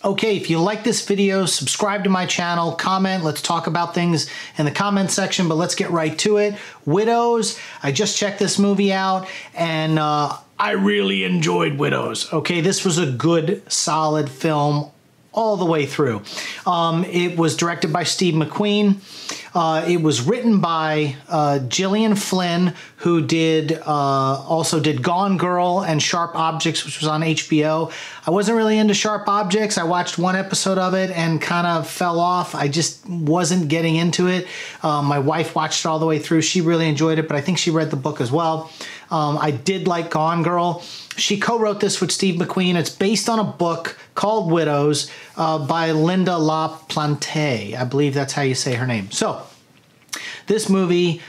Okay, if you like this video, subscribe to my channel, comment, let's talk about things in the comment section, but let's get right to it. Widows, I just checked this movie out, and I really enjoyed Widows. Okay, this was a good, solid film all the way through. It was directed by Steve McQueen. It was written by Gillian Flynn, who also did Gone Girl and Sharp Objects, which was on HBO. I wasn't really into Sharp Objects. I watched one episode of it and kind of fell off. I just wasn't getting into it. My wife watched it all the way through. She really enjoyed it, but I think she read the book as well. I did like Gone Girl. She co-wrote this with Steve McQueen. It's based on a book called Widows by Linda LaPlante. I believe that's how you say her name. So this movie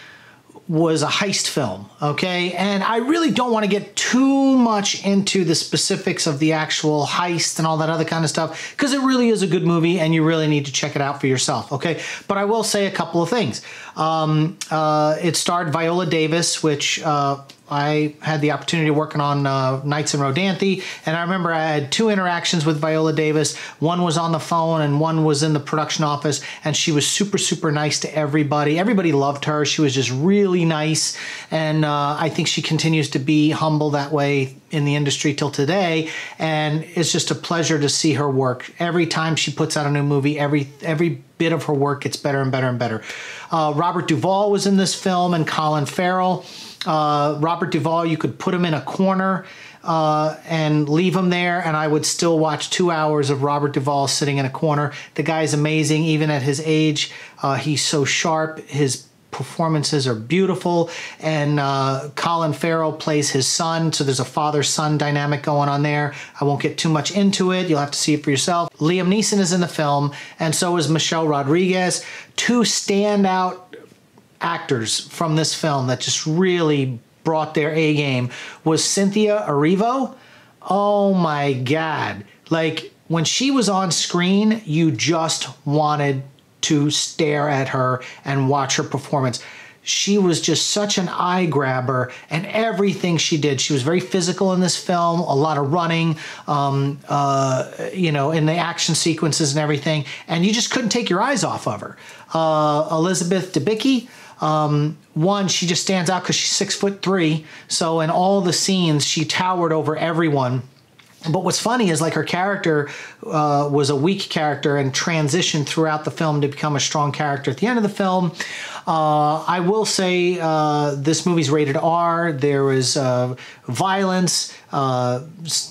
was a heist film, okay? And I really don't want to get too much into the specifics of the actual heist and all that other kind of stuff, because it really is a good movie and you really need to check it out for yourself, okay? But I will say a couple of things. It starred Viola Davis, which I had the opportunity of working on Nights in Rodanthe, and I remember I had 2 interactions with Viola Davis. One was on the phone and one was in the production office, and she was super, super nice to everybody. Everybody loved her. She was just really nice, and I think she continues to be humble that way in the industry till today, and it's just a pleasure to see her work. Every time she puts out a new movie, every bit of her work gets better and better and better. Robert Duvall was in this film, and Colin Farrell. Robert Duvall, you could put him in a corner and leave him there, and I would still watch 2 hours of Robert Duvall sitting in a corner. The guy's amazing, even at his age. He's so sharp. His performances are beautiful, and Colin Farrell plays his son, so there's a father-son dynamic going on there. I won't get too much into it. You'll have to see it for yourself. Liam Neeson is in the film, and so is Michelle Rodriguez. 2 standout actors from this film that just really brought their A game was Cynthia Erivo. Oh my God. Like, when she was on screen, you just wanted to stare at her and watch her performance. She was just such an eye grabber, and everything she did. She was very physical in this film, a lot of running, you know, in the action sequences and everything, and you just couldn't take your eyes off of her. Elizabeth Debicki, one, she just stands out because she's 6'3", so in all the scenes, she towered over everyone. But what's funny is, like, her character was a weak character and transitioned throughout the film to become a strong character at the end of the film. I will say this movie's rated R. There is violence,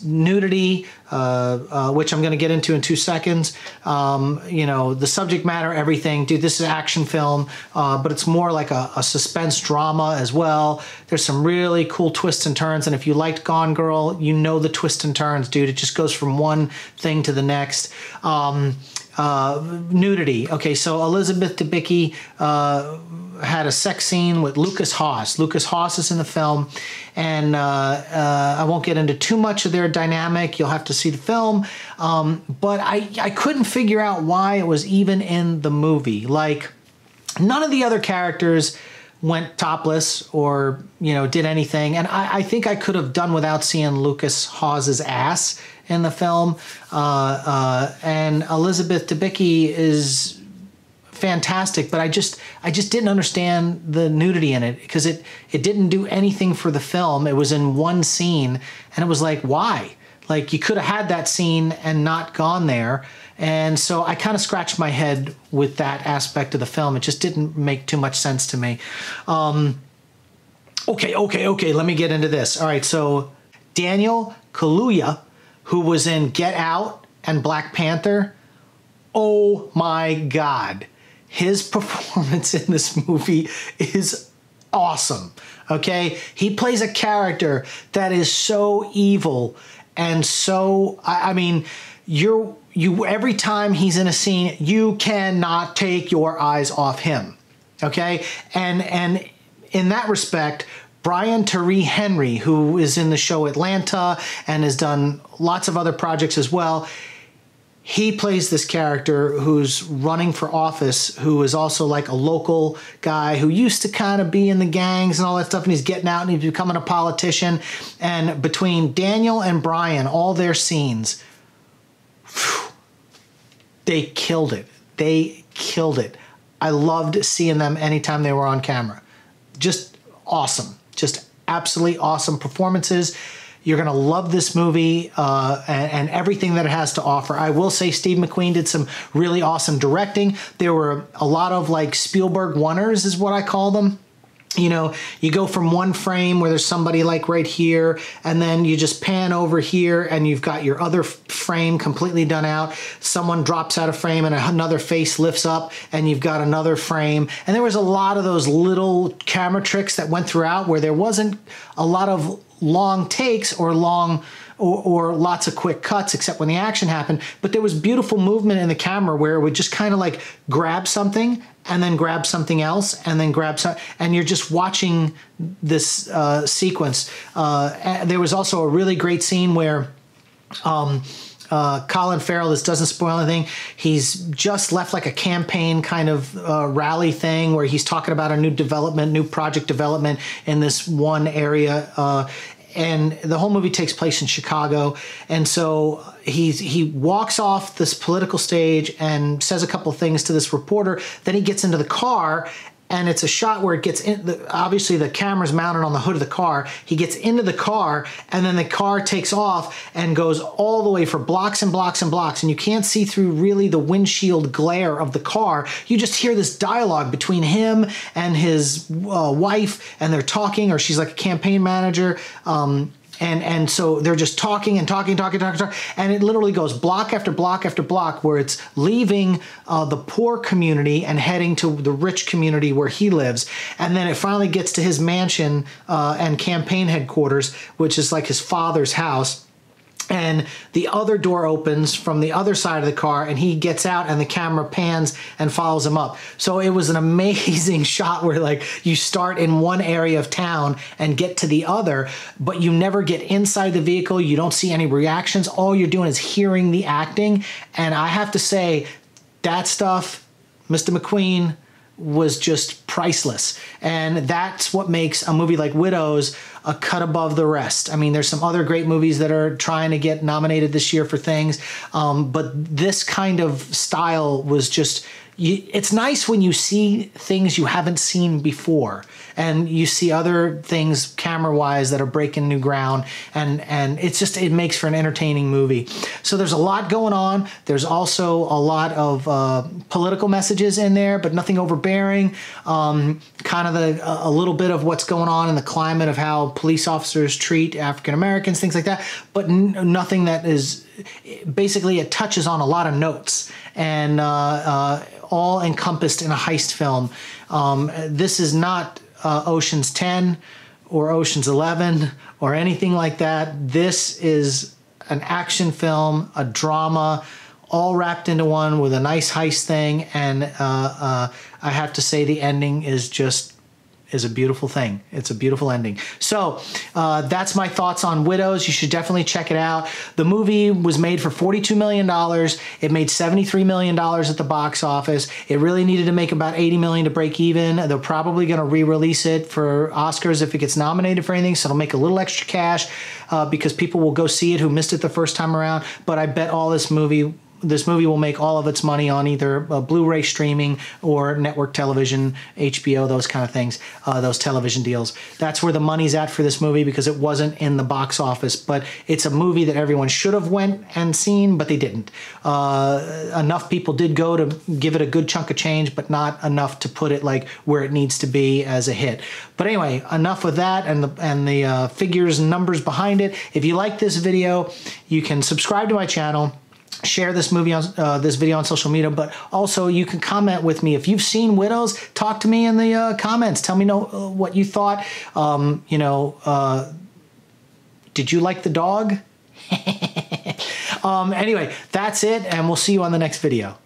nudity, which I'm going to get into in 2 seconds. You know, the subject matter, everything. Dude, this is an action film, but it's more like a suspense drama as well. There's some really cool twists and turns, and if you liked Gone Girl, you know the twists and turns, dude. It just goes from one thing to the next. Nudity. Okay, so Elizabeth Debicki had a sex scene with Lucas Haas. Lucas Haas is in the film, and I won't get into too much of their dynamic. You'll have to see the film. But I couldn't figure out why it was even in the movie. Like, none of the other characters went topless or, you know, did anything. And I think I could have done without seeing Lucas Haas's ass in the film. And Elizabeth Debicki is fantastic, but I just didn't understand the nudity in it, because it didn't do anything for the film. It was in one scene, and it was like, why? Like, you could have had that scene and not gone there. And so I kind of scratched my head with that aspect of the film. It just didn't make too much sense to me. Okay, let me get into this. All right, so Daniel Kaluuya, who was in Get Out and Black Panther, oh my God. His performance in this movie is awesome, okay? He plays a character that is so evil and so, I mean, every time he's in a scene, you cannot take your eyes off him, okay? And in that respect, Brian Tyree Henry, who is in the show Atlanta and has done lots of other projects as well, he plays this character who's running for office, who is also like a local guy who used to kind of be in the gangs and all that stuff, and he's getting out and he's becoming a politician. And between Daniel and Brian, all their scenes, they killed it. They killed it. I loved seeing them anytime they were on camera. Just awesome. Just absolutely awesome performances. You're going to love this movie and everything that it has to offer. I will say Steve McQueen did some really awesome directing. There were a lot of like Spielberg oneers is what I call them. You know, you go from one frame where there's somebody like right here, and then you just pan over here and you've got your other frame completely done out. Someone drops out of frame and another face lifts up and you've got another frame. And there was a lot of those little camera tricks that went throughout where there wasn't a lot of long takes or lots of quick cuts except when the action happened, but there was beautiful movement in the camera where it would just kind of like grab something and then grab something else and then grab some, and you're just watching this sequence. There was also a really great scene where Colin Farrell, this doesn't spoil anything, he's just left like a campaign kind of rally thing where he's talking about a new development, new project development in this one area. And the whole movie takes place in Chicago. And so he walks off this political stage and says a couple of things to this reporter. Then he gets into the car, and it's a shot where it gets in. Obviously, the camera's mounted on the hood of the car. He gets into the car, and then the car takes off and goes all the way for blocks and blocks and blocks. And you can't see through really the windshield glare of the car. You just hear this dialogue between him and his wife, and they're talking, or she's like a campaign manager. And so they're just talking and talking, and it literally goes block after block after block where it's leaving the poor community and heading to the rich community where he lives. And then it finally gets to his mansion and campaign headquarters, which is like his father's house. And the other door opens from the other side of the car, and he gets out, and the camera pans and follows him up. So it was an amazing shot where like you start in one area of town and get to the other, but you never get inside the vehicle. You don't see any reactions. All you're doing is hearing the acting. And I have to say, that stuff, Mr. McQueen, was just priceless. And that's what makes a movie like Widows a cut above the rest. I mean, there's some other great movies that are trying to get nominated this year for things, but this kind of style was just, it's nice when you see things you haven't seen before, and you see other things camera-wise that are breaking new ground, and it's just, it makes for an entertaining movie. So there's a lot going on. There's also a lot of political messages in there, but nothing overbearing. Kind of a little bit of what's going on in the climate of how police officers treat African Americans, things like that, but nothing that is, basically it touches on a lot of notes, and all encompassed in a heist film. This is not Ocean's 10 or Ocean's 11 or anything like that. This is an action film, a drama, all wrapped into one with a nice heist thing. And I have to say the ending is a beautiful thing. It's a beautiful ending. So that's my thoughts on Widows. You should definitely check it out. The movie was made for $42 million. It made $73 million at the box office. It really needed to make about $80 million to break even. They're probably going to re-release it for Oscars if it gets nominated for anything, so it'll make a little extra cash because people will go see it who missed it the first time around. But I bet all this movie will make all of its money on either Blu-ray streaming or network television, HBO, those kind of things, those television deals. That's where the money's at for this movie because it wasn't in the box office. But it's a movie that everyone should have went and seen, but they didn't. Enough people did go to give it a good chunk of change, but not enough to put it like where it needs to be as a hit. But anyway, enough with that and the figures and numbers behind it. If you like this video, you can subscribe to my channel. Share this movie on this video on social media, but also you can comment with me if you've seen Widows. Talk to me in the comments. Tell me what you thought. Did you like the dog? Anyway, that's it, and we'll see you on the next video.